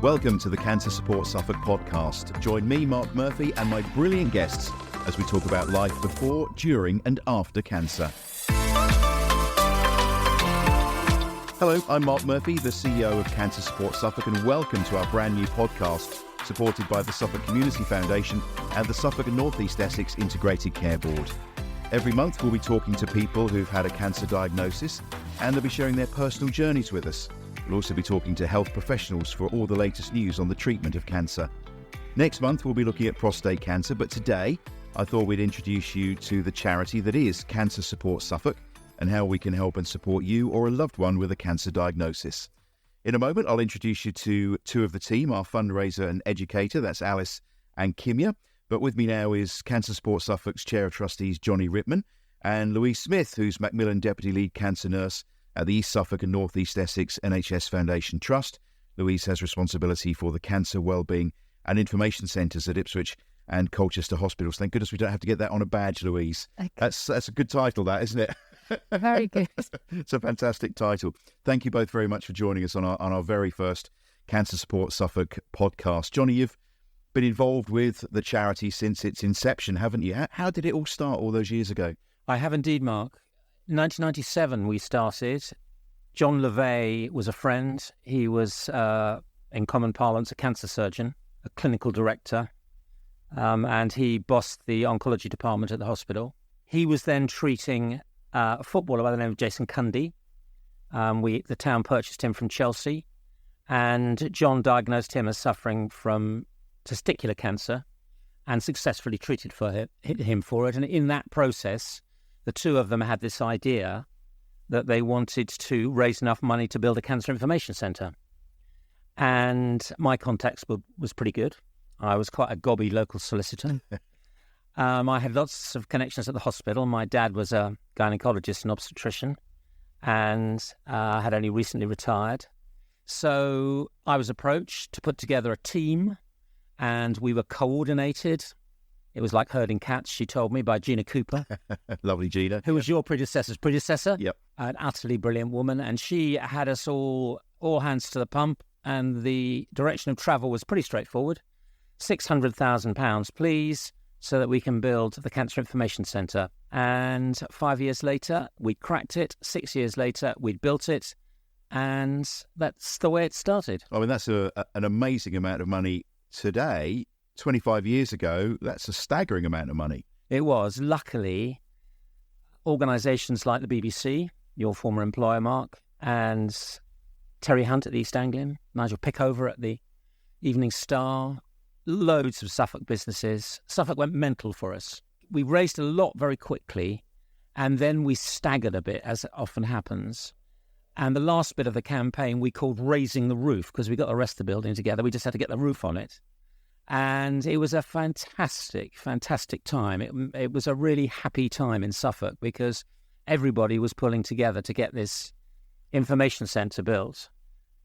Welcome to the Cancer Support Suffolk podcast. Join me, Mark Murphy, and my brilliant guests as we talk about life before, during and after cancer. Hello, I'm Mark Murphy, the CEO of Cancer Support Suffolk, and welcome to our brand new podcast supported by the Suffolk Community Foundation and the Suffolk and North East Essex Integrated Care Board. Every month we'll be talking to people who've had a cancer diagnosis and they'll be sharing their personal journeys with us. We'll also be talking to health professionals for all the latest news on the treatment of cancer. Next month we'll be looking at prostate cancer, but today I thought we'd introduce you to the charity that is Cancer Support Suffolk and how we can help and support you or a loved one with a cancer diagnosis. In a moment I'll introduce you to two of the team, our fundraiser and educator, that's Alice and Kimya. But with me now is Cancer Support Suffolk's Chair of Trustees Johnny Ripman and Louise Smith, who's Macmillan Deputy Lead Cancer Nurse at the East Suffolk and North East Essex NHS Foundation Trust. Louise has responsibility for the Cancer Wellbeing and Information Centres at Ipswich and Colchester Hospitals. Thank goodness we don't have to get that on a badge, Louise. Okay. That's a good title, that, isn't it? Very good. It's a fantastic title. Thank you both very much for joining us on our very first Cancer Support Suffolk podcast. Johnny, you've been involved with the charity since its inception, haven't you? How did it all start all those years ago? I have indeed, Mark. 1997 we started. John LeVay was a friend. He was, in common parlance, a cancer surgeon, a clinical director, and he bossed the oncology department at the hospital. He was then treating a footballer by the name of Jason Cundy. The town purchased him from Chelsea, and John diagnosed him as suffering from testicular cancer and successfully treated him for it. And in that process, the two of them had this idea that they wanted to raise enough money to build a cancer information centre. And my contacts was pretty good. I was quite a gobby local solicitor. I had lots of connections at the hospital. My dad was a gynaecologist and obstetrician and had only recently retired. So I was approached to put together a team, and we were coordinated. It was like herding cats, she told me, by Gina Cooper. Lovely Gina. Who was your predecessor's predecessor. Yep. An utterly brilliant woman. And she had us all hands to the pump, and the direction of travel was pretty straightforward. £600,000, please, so that we can build the Cancer Information Centre. And 5 years later, we cracked it. 6 years later, we'd built it. And that's the way it started. I mean, that's an amazing amount of money today. 25 years ago, that's a staggering amount of money. It was. Luckily, organisations like the BBC, your former employer, Mark, and Terry Hunt at the East Anglian, Nigel Pickover at the Evening Star, loads of Suffolk businesses. Suffolk went mental for us. We raised a lot very quickly, and then we staggered a bit, as often happens. And the last bit of the campaign we called Raising the Roof, because we got the rest of the building together. We just had to get the roof on it. And it was a fantastic, fantastic time. It was a really happy time in Suffolk because everybody was pulling together to get this information centre built.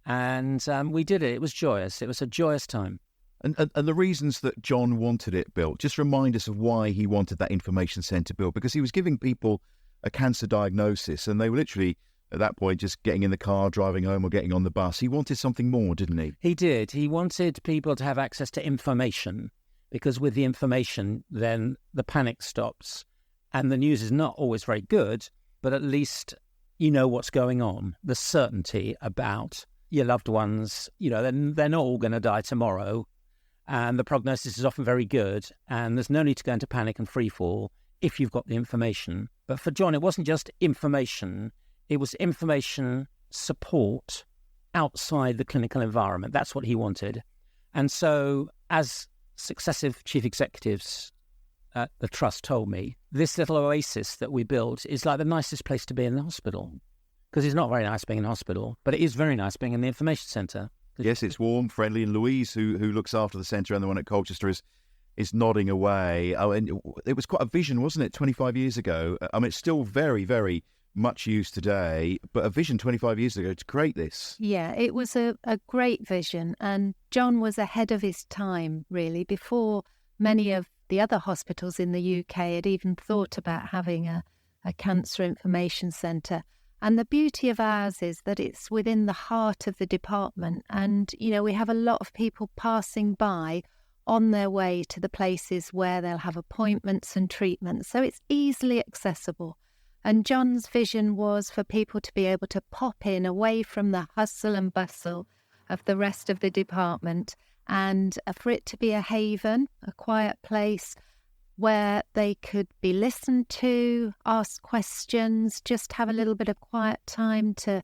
And we did it. It was joyous. It was a joyous time. And the reasons that John wanted it built, just remind us of why he wanted that information centre built, because he was giving people a cancer diagnosis and they were literally, at that point, just getting in the car, driving home or getting on the bus. He wanted something more, didn't he? He did. He wanted people to have access to information, because with the information, then the panic stops. And the news is not always very good, but at least you know what's going on. The certainty about your loved ones, they're not all going to die tomorrow. And the prognosis is often very good. And there's no need to go into panic and free fall if you've got the information. But for John, it wasn't just information. It was information support outside the clinical environment. That's what he wanted. And so, as successive chief executives at the Trust told me, this little oasis that we built is like the nicest place to be in the hospital. Because it's not very nice being in a hospital, but it is very nice being in the information centre. Yes, it's warm, friendly, and Louise, who looks after the centre and the one at Colchester, is nodding away. Oh, and it was quite a vision, wasn't it, 25 years ago? I mean, it's still very, very much used today, but a vision 25 years ago to create this. Yeah, it was a great vision, and John was ahead of his time, really, before many of the other hospitals in the UK had even thought about having a cancer information centre. And the beauty of ours is that it's within the heart of the department. And, we have a lot of people passing by on their way to the places where they'll have appointments and treatments. So it's easily accessible. And John's vision was for people to be able to pop in away from the hustle and bustle of the rest of the department, and for it to be a haven, a quiet place where they could be listened to, ask questions, just have a little bit of quiet time to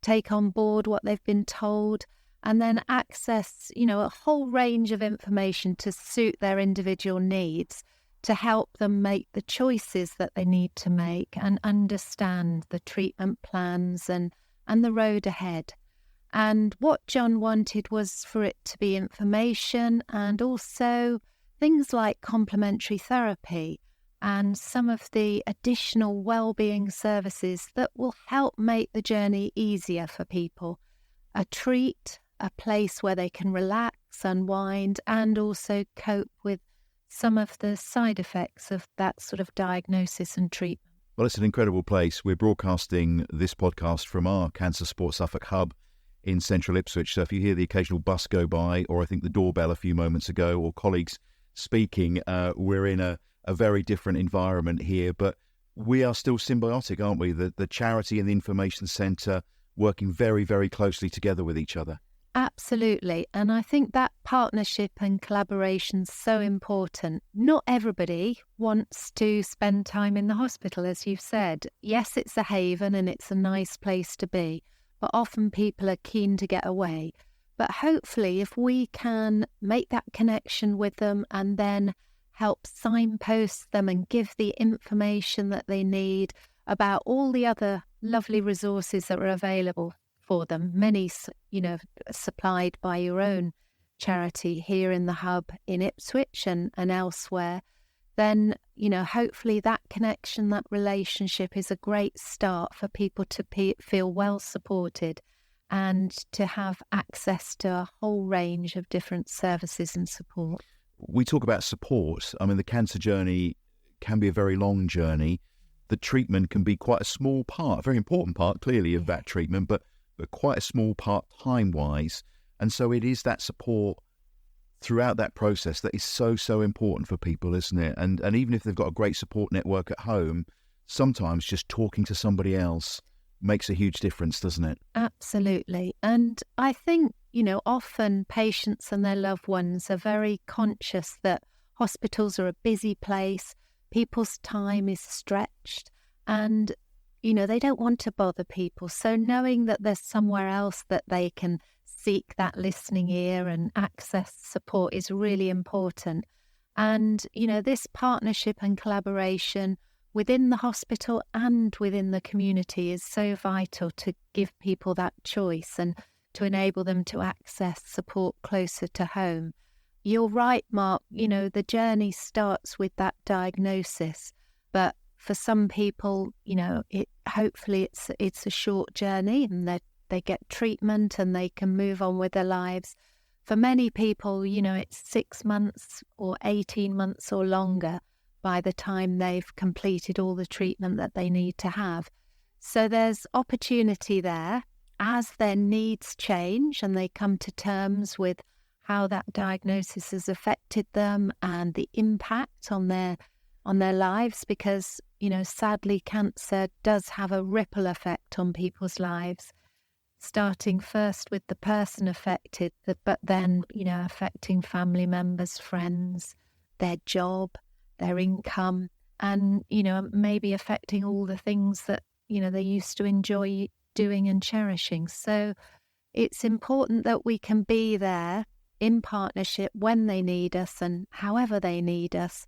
take on board what they've been told, and then access, a whole range of information to suit their individual needs, to help them make the choices that they need to make and understand the treatment plans and the road ahead. And what John wanted was for it to be information and also things like complementary therapy and some of the additional well-being services that will help make the journey easier for people. A treat, a place where they can relax, unwind, and also cope with some of the side effects of that sort of diagnosis and treatment. Well, it's an incredible place. We're broadcasting this podcast from our Cancer Support Suffolk hub in central Ipswich. So if you hear the occasional bus go by, or I think the doorbell a few moments ago, or colleagues speaking, we're in a very different environment here, but we are still symbiotic, aren't we? The charity and the information centre working very, very closely together with each other. Absolutely. And I think that partnership and collaboration is so important. Not everybody wants to spend time in the hospital, as you've said. Yes, it's a haven and it's a nice place to be, but often people are keen to get away. But hopefully, if we can make that connection with them and then help signpost them and give the information that they need about all the other lovely resources that are available for them, many, supplied by your own charity here in the hub in Ipswich and elsewhere, then, hopefully that connection, that relationship is a great start for people to feel well supported and to have access to a whole range of different services and support. We talk about support. I mean, the cancer journey can be a very long journey. The treatment can be quite a small part, a very important part, clearly, of that treatment, but quite a small part time-wise. And so it is that support throughout that process that is so, so important for people, isn't it? And even if they've got a great support network at home, sometimes just talking to somebody else makes a huge difference, doesn't it? Absolutely. And I think, often patients and their loved ones are very conscious that hospitals are a busy place, people's time is stretched, and, they don't want to bother people. So knowing that there's somewhere else that they can seek that listening ear and access support is really important. And, this partnership and collaboration within the hospital and within the community is so vital to give people that choice and to enable them to access support closer to home. You're right, Mark, the journey starts with that diagnosis, but for some people, hopefully it's a short journey and they get treatment and they can move on with their lives. For many people, it's 6 months or 18 months or longer by the time they've completed all the treatment that they need to have. So there's opportunity there as their needs change and they come to terms with how that diagnosis has affected them and the impact on their lives, because, sadly, cancer does have a ripple effect on people's lives, starting first with the person affected, but then, affecting family members, friends, their job, their income, and, maybe affecting all the things that, they used to enjoy doing and cherishing. So it's important that we can be there in partnership when they need us and however they need us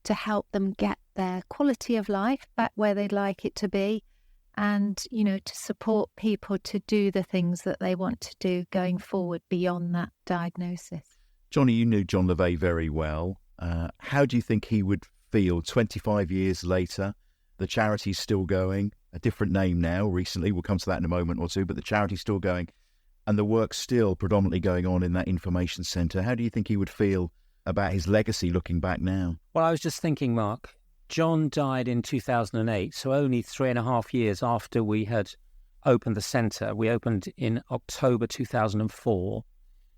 to help them get their quality of life back where they'd like it to be, and, to support people to do the things that they want to do going forward beyond that diagnosis. Johnny, you knew John LaVey very well. How do you think he would feel 25 years later? The charity's still going, a different name now recently, we'll come to that in a moment or two, but the charity's still going and the work's still predominantly going on in that information centre. How do you think he would feel about his legacy looking back now? Well, I was just thinking, Mark, John died in 2008, so only 3.5 years after we had opened the centre. We opened in October 2004.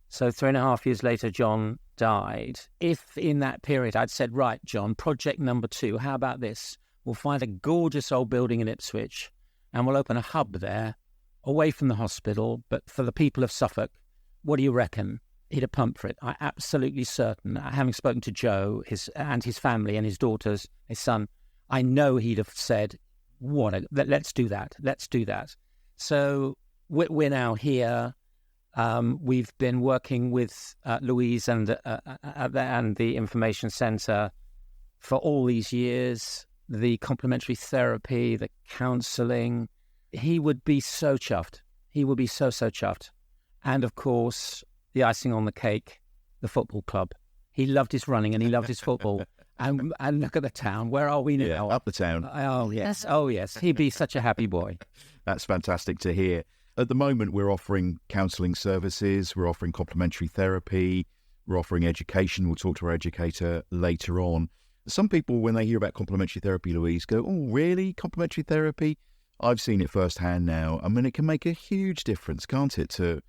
So 3.5 years later, John died. If in that period I'd said, right, John, project number 2, how about this? We'll find a gorgeous old building in Ipswich and we'll open a hub there, away from the hospital, but for the people of Suffolk. What do you reckon? He'd have pumped for it. I'm absolutely certain. Having spoken to Joe and his family and his daughters, his son, I know he'd have said, let's do that. Let's do that. So we're now here. We've been working with Louise and the Information Centre for all these years. The complementary therapy, the counselling. He would be so chuffed. He would be so chuffed. And of course, the icing on the cake, the football club. He loved his running and he loved his football. And look at the town. Where are we now? Yeah, up the town. Oh, yes. Oh, yes. He'd be such a happy boy. That's fantastic to hear. At the moment, we're offering counselling services. We're offering complementary therapy. We're offering education. We'll talk to our educator later on. Some people, when they hear about complementary therapy, Louise, go, oh, really? Complementary therapy? I've seen it firsthand now. I mean, it can make a huge difference, can't it, to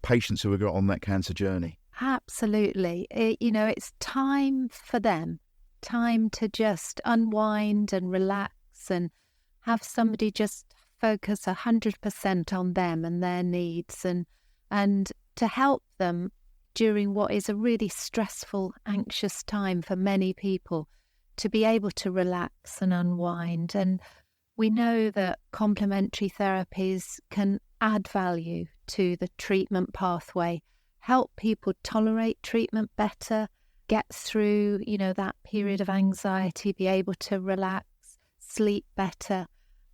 patients who are on that cancer journey? Absolutely. It's time for them, time to just unwind and relax and have somebody just focus 100% on them and their needs and to help them during what is a really stressful, anxious time for many people to be able to relax and unwind. And we know that complementary therapies can add value to the treatment pathway, help people tolerate treatment better, get through, that period of anxiety, be able to relax, sleep better.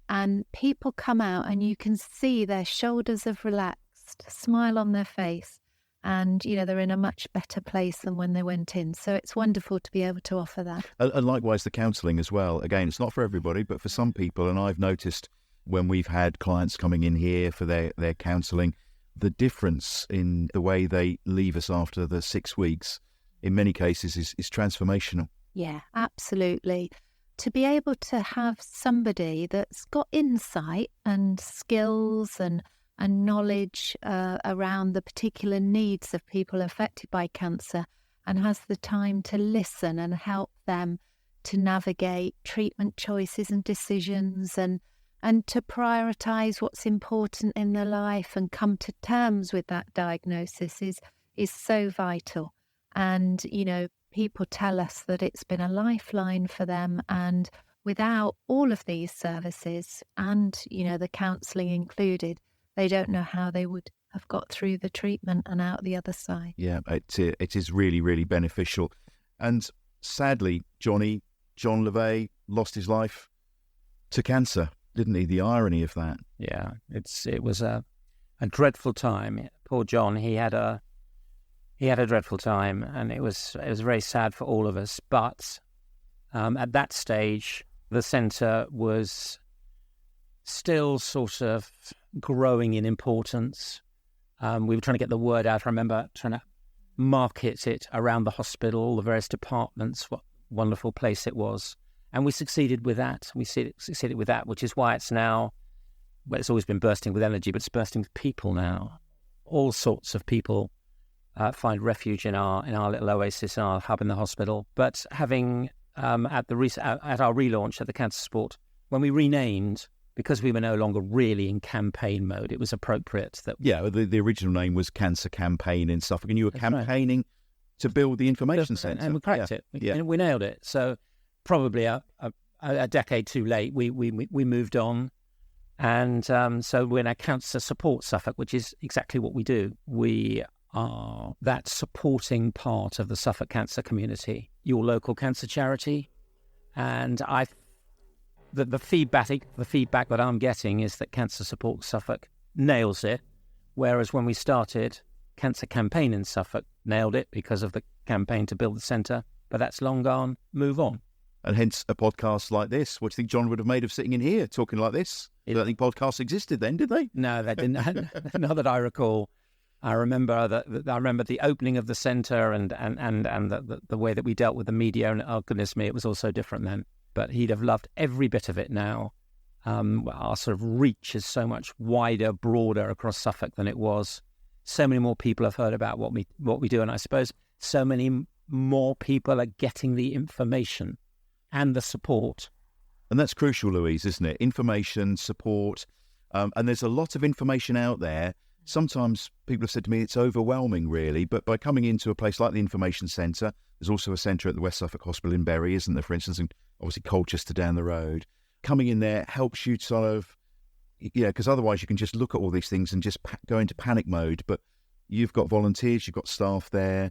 And people come out and you can see their shoulders have relaxed, smile on their face, and, they're in a much better place than when they went in. So it's wonderful to be able to offer that. And likewise, the counselling as well. Again, it's not for everybody, but for some people, and I've noticed when we've had clients coming in here for their counselling, the difference in the way they leave us after the 6 weeks, in many cases, is transformational. Yeah, absolutely. To be able to have somebody that's got insight and skills and knowledge around the particular needs of people affected by cancer and has the time to listen and help them to navigate treatment choices and decisions and to prioritise what's important in their life and come to terms with that diagnosis is so vital. And, people tell us that it's been a lifeline for them, and without all of these services and, the counselling included, they don't know how they would have got through the treatment and out the other side. Yeah, it is really, really beneficial. And sadly, John LeVay lost his life to cancer, didn't he? The irony of that. Yeah, it was a dreadful time. Poor John, he had a dreadful time, and it was very sad for all of us. But at that stage, the centre was still sort of growing in importance. We were trying to get the word out. I remember trying to market it around the hospital, the various departments, what a wonderful place it was. And we succeeded with that. Succeeded with that, which is why it's now, well, it's always been bursting with energy, but it's bursting with people now. All sorts of people find refuge in our little oasis, in our hub in the hospital. But having at our relaunch at the Cancer Support, when we renamed, because we were no longer really in campaign mode, it was appropriate that... Yeah, the original name was Cancer Campaign in Suffolk, and you were campaigning to build the information centre. And we cracked it. We nailed it. So probably a decade too late, we moved on. And so we're now Cancer Support Suffolk, which is exactly what we do. We are that supporting part of the Suffolk cancer community, your local cancer charity. And the feedback that I'm getting is that Cancer Support Suffolk nails it, whereas when we started, Cancer Campaign in Suffolk nailed it because of the campaign to build the centre, but that's long gone. Move on. And hence a podcast like this. What do you think John would have made of sitting in here talking like this? I don't think podcasts existed then, did they? No, they didn't. Not that I recall. I remember the opening of the centre and the way that we dealt with the media, and oh goodness me, it was all so different then. but he'd have loved every bit of it now. Our sort of reach is so much wider, broader across Suffolk than it was. So many more people have heard about what we do, and I suppose so many more people are getting the information and the support. And that's crucial, Louise, isn't it? Information, support, and there's a lot of information out there. Sometimes people have said to me it's overwhelming, really, but by coming into a place like the Information Centre, there's also a centre at the West Suffolk Hospital in Bury, isn't there, for instance, and obviously Colchester down the road. Coming in there helps you sort of, because otherwise you can just look at all these things and just go into panic mode. But you've got volunteers, you've got staff there,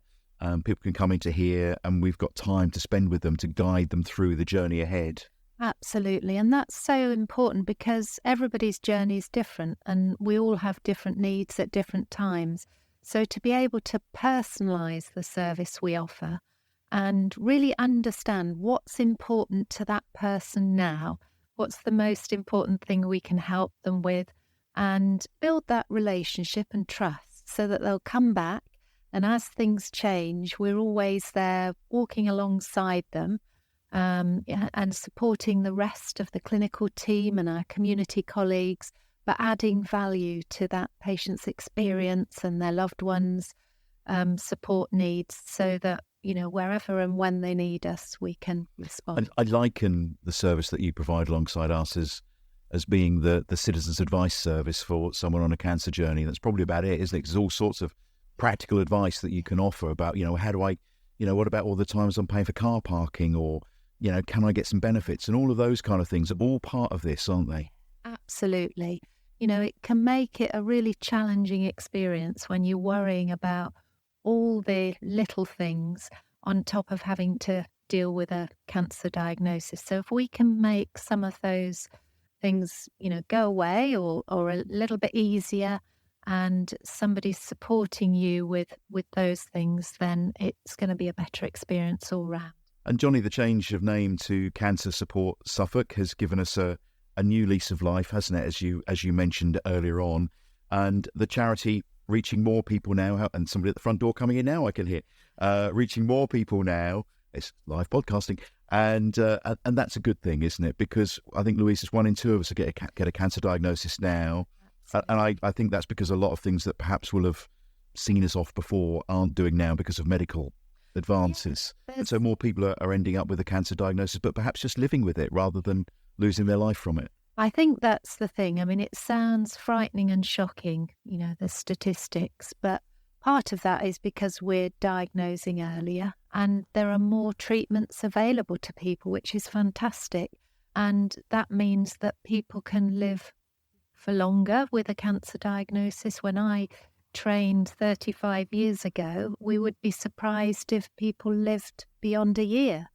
people can come into here, and we've got time to spend with them to guide them through the journey ahead. Absolutely. And that's so important because everybody's journey is different and we all have different needs at different times. So to be able to personalise the service we offer and really understand what's important to that person now, what's the most important thing we can help them with, and build that relationship and trust so that they'll come back. And as things change, we're always there walking alongside them, and supporting the rest of the clinical team and our community colleagues, but adding value to that patient's experience and their loved ones' support needs so that, wherever and when they need us, we can respond. I liken the service that you provide alongside us as being the citizens' advice service for someone on a cancer journey. That's probably about it, isn't it? There's all sorts of practical advice that you can offer about, how do I, what about all the times I'm paying for car parking, or can I get some benefits? And all of those kind of things are all part of this, aren't they? Absolutely. It can make it a really challenging experience when you're worrying about all the little things on top of having to deal with a cancer diagnosis. So if we can make some of those things, go away or a little bit easier, and somebody's supporting you with those things, then it's going to be a better experience all round. And Johnny, the change of name to Cancer Support Suffolk has given us a new lease of life, hasn't it, as you mentioned earlier on. And the charity reaching more people now, and somebody at the front door coming in now, I can hear, reaching more people now. It's live podcasting. And that's a good thing, isn't it? Because I think, Louise, it's 1 in 2 of us get a cancer diagnosis now. And I think that's because a lot of things that perhaps will have seen us off before aren't doing now because of medical advances. And so more people are ending up with a cancer diagnosis, but perhaps just living with it rather than losing their life from it. I think that's the thing. I mean, it sounds frightening and shocking, the statistics, but part of that is because we're diagnosing earlier and there are more treatments available to people, which is fantastic. And that means that people can live for longer with a cancer diagnosis. When I trained 35 years ago, we would be surprised if people lived beyond a year.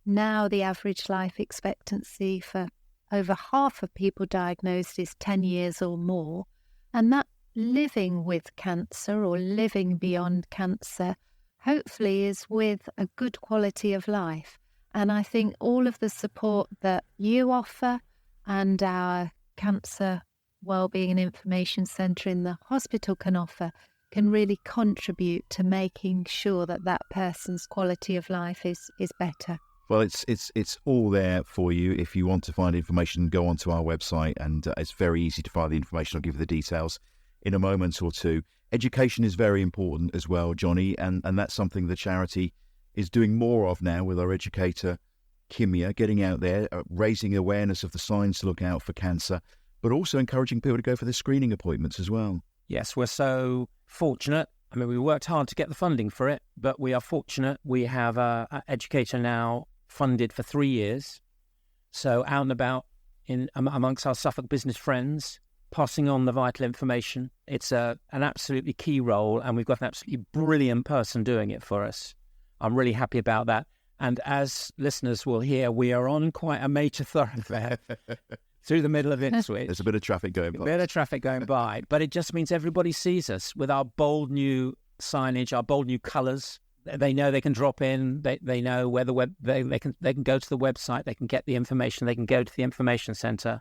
Now the average life expectancy for over half of people diagnosed is 10 years or more. And that living with cancer or living beyond cancer hopefully is with a good quality of life. And I think all of the support that you offer and our Cancer Wellbeing and Information Centre in the hospital can offer can really contribute to making sure that that person's quality of life is better. Well, it's all there for you. If you want to find information, go onto our website, and it's very easy to find the information. I'll give you the details in a moment or two. Education is very important as well, Johnny, and that's something the charity is doing more of now with our educator, Kimia, getting out there, raising awareness of the signs to look out for cancer, but also encouraging people to go for the screening appointments as well. Yes, we're so fortunate. I mean, we worked hard to get the funding for it, but we are fortunate. We have an educator now funded for 3 years. So out and about amongst our Suffolk business friends, passing on the vital information. It's an absolutely key role, and we've got an absolutely brilliant person doing it for us. I'm really happy about that. And as listeners will hear, we are on quite a major thoroughfare through the middle of Ipswich. There's a bit of traffic going by. But it just means everybody sees us with our bold new signage, our bold new colours. They know they can drop in. They know where they can go to the website. They can get the information. They can go to the information centre.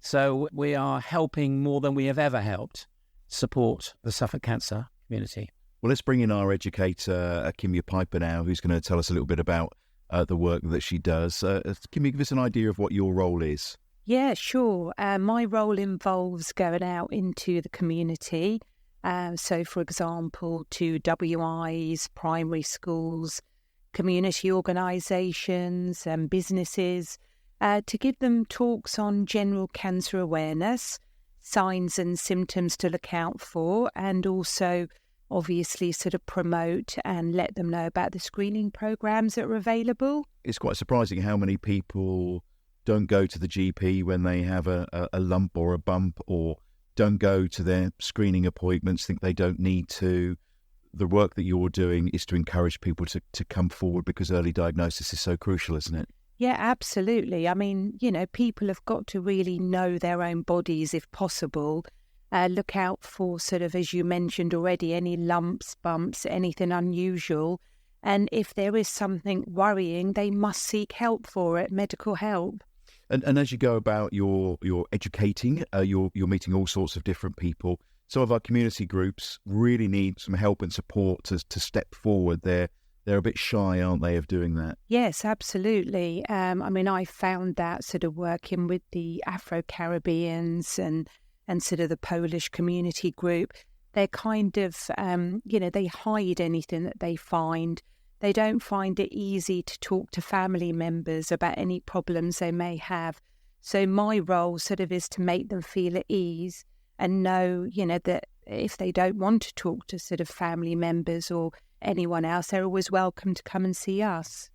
So we are helping more than we have ever helped support the Suffolk cancer community. Well, let's bring in our educator, Kimia Piper now, who's going to tell us a little bit about the work that she does. Can you give us an idea of what your role is? Yeah, sure. My role involves going out into the community. So, for example, to WIs, primary schools, community organisations and businesses, to give them talks on general cancer awareness, signs and symptoms to look out for, and also obviously sort of promote and let them know about the screening programs that are available. It's quite surprising how many people don't go to the GP when they have a lump or a bump, or don't go to their screening appointments, think they don't need to. The work that you're doing is to encourage people to come forward, because early diagnosis is so crucial, isn't it? Yeah, absolutely. I mean, people have got to really know their own bodies if possible. Look out for sort of, as you mentioned already, any lumps, bumps, anything unusual. And if there is something worrying, they must seek help for it, medical help. And as you go about your educating, you're meeting all sorts of different people. Some of our community groups really need some help and support to step forward. They're a bit shy, aren't they, of doing that? Yes, absolutely. I found that sort of working with the Afro-Caribbeans and sort of the Polish community group, they're kind of, they hide anything that they find. They don't find it easy to talk to family members about any problems they may have. So my role sort of is to make them feel at ease and know, that if they don't want to talk to sort of family members or anyone else, they're always welcome to come and see us.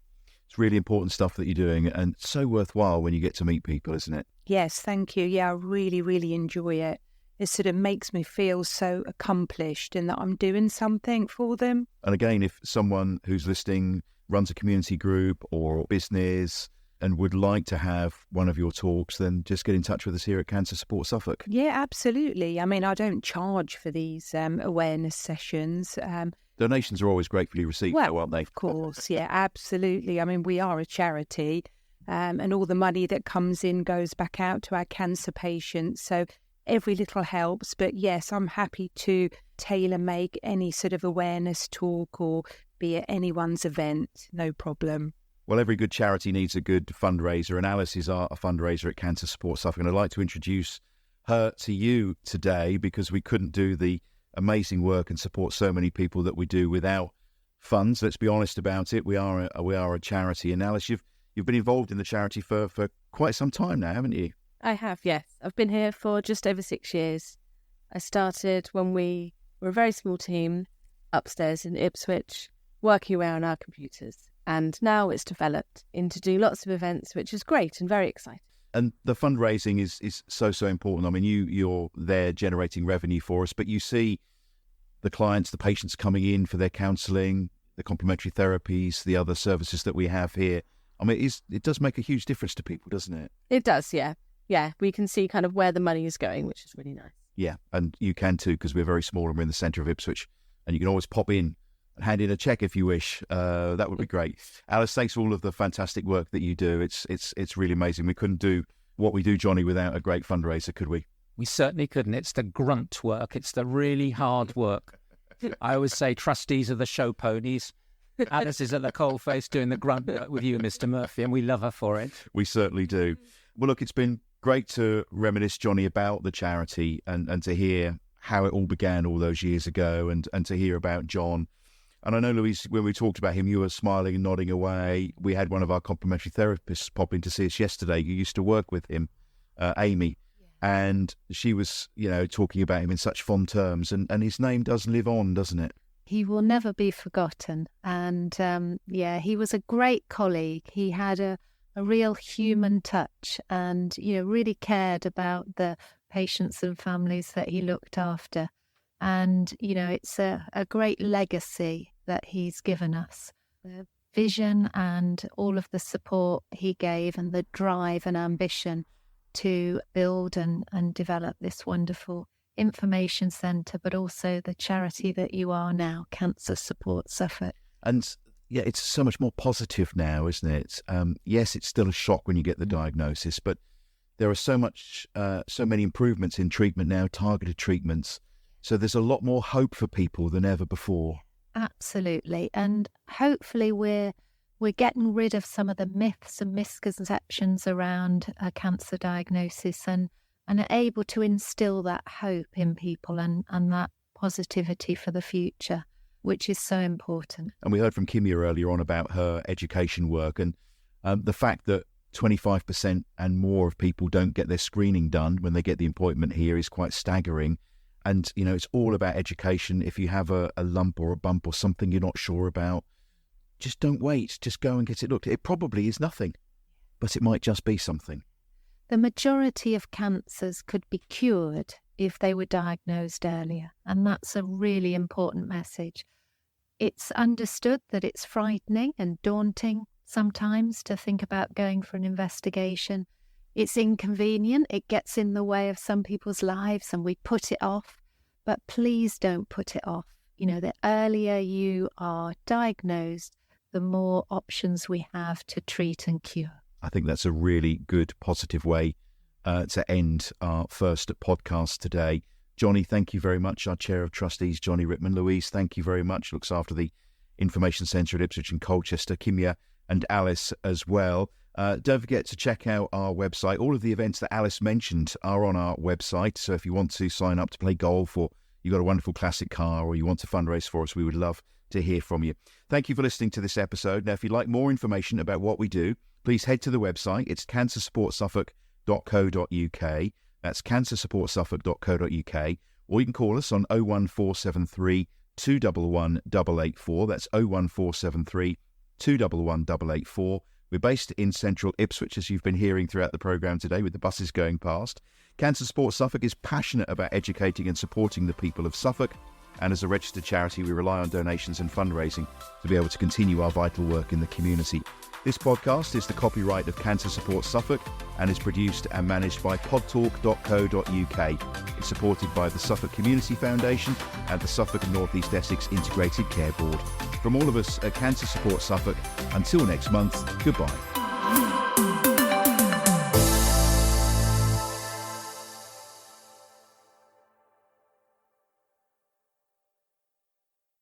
It's really important stuff that you're doing, and so worthwhile when you get to meet people, isn't it? Yes, thank you. Yeah, I really, really enjoy it. It sort of makes me feel so accomplished in that I'm doing something for them. And again, if someone who's listening runs a community group or business and would like to have one of your talks, then just get in touch with us here at Cancer Support Suffolk. Yeah, absolutely. I mean, I don't charge for these awareness sessions. Donations are always gratefully received, though, aren't they? Of course, yeah, absolutely. I mean, we are a charity, and all the money that comes in goes back out to our cancer patients. So every little helps. But yes, I'm happy to tailor-make any sort of awareness talk or be at anyone's event, no problem. Well, every good charity needs a good fundraiser, and Alice is our fundraiser at Cancer Support Suffolk. And I'd like to introduce her to you today, because we couldn't do the amazing work and support so many people that we do without funds. Let's be honest about it. We are a charity. And Alice, you've been involved in the charity for quite some time now, haven't you? I have, yes. I've been here for just over 6 years. I started when we were a very small team upstairs in Ipswich, working away on our computers. And now it's developed into do lots of events, which is great and very exciting. And the fundraising is so important. I mean, you're there generating revenue for us, but you see the clients, the patients coming in for their counselling, the complementary therapies, the other services that we have here. I mean, it does make a huge difference to people, doesn't it? It does, yeah. Yeah, we can see kind of where the money is going, which is really nice. Yeah, and you can too, because we're very small and we're in the centre of Ipswich, and you can always pop in and hand in a cheque if you wish. That would be great. Alice, thanks for all of the fantastic work that you do. It's really amazing. We couldn't do what we do, Johnny, without a great fundraiser, could we? We certainly couldn't. It's the grunt work. It's the really hard work. I always say trustees are the show ponies. Alice is at the coalface doing the grunt work with you, Mr. Murphy, and we love her for it. We certainly do. Well, look, it's been great to reminisce, Johnny, about the charity and to hear how it all began all those years ago, and to hear about John. And I know, Louise, when we talked about him, you were smiling and nodding away. We had one of our complementary therapists pop in to see us yesterday. You used to work with him, Amy, and she was, talking about him in such fond terms. And his name does live on, doesn't it? He will never be forgotten. And he was a great colleague. He had a real human touch and, really cared about the patients and families that he looked after. And, it's a great legacy that he's given us. The vision and all of the support he gave and the drive and ambition to build and develop this wonderful information centre, but also the charity that you are now, Cancer Support Suffolk. And yeah, it's so much more positive now, isn't it? Yes, it's still a shock when you get the diagnosis, but there are so many improvements in treatment now, targeted treatments. So there's a lot more hope for people than ever before. Absolutely. And hopefully we're we're getting rid of some of the myths and misconceptions around a cancer diagnosis and are able to instill that hope in people and that positivity for the future, which is so important. And we heard from Kimia earlier on about her education work and the fact that 25% and more of people don't get their screening done when they get the appointment here is quite staggering. And, you know, it's all about education. If you have a lump or a bump or something you're not sure about, just don't wait. Just go and get it looked at. It probably is nothing, but it might just be something. The majority of cancers could be cured if they were diagnosed earlier. And that's a really important message. It's understood that it's frightening and daunting sometimes to think about going for an investigation. It's inconvenient. It gets in the way of some people's lives and we put it off. But please don't put it off. You know, the earlier you are diagnosed, the more options we have to treat and cure. I think that's a really good, positive way to end our first podcast today. Johnny, thank you very much. Our Chair of Trustees, Johnny Rittman. Louise, thank you very much. Looks after the Information Centre at Ipswich and Colchester. Kimia and Alice as well. Don't forget to check out our website. All of the events that Alice mentioned are on our website. So if you want to sign up to play golf or you've got a wonderful classic car or you want to fundraise for us, we would love to hear from you. Thank you for listening to this episode. Now, if you'd like more information about what we do, please head to the website. It's cancersupportsuffolk.co.uk. That's cancersupportsuffolk.co.uk. Or you can call us on 01473 211 884. That's 01473 211 884. We're based in central Ipswich, as you've been hearing throughout the programme today with the buses going past. Cancer Support Suffolk is passionate about educating and supporting the people of Suffolk. And as a registered charity, we rely on donations and fundraising to be able to continue our vital work in the community. This podcast is the copyright of Cancer Support Suffolk and is produced and managed by podtalk.co.uk. It's supported by the Suffolk Community Foundation and the Suffolk and North East Essex Integrated Care Board. From all of us at Cancer Support Suffolk, until next month, goodbye.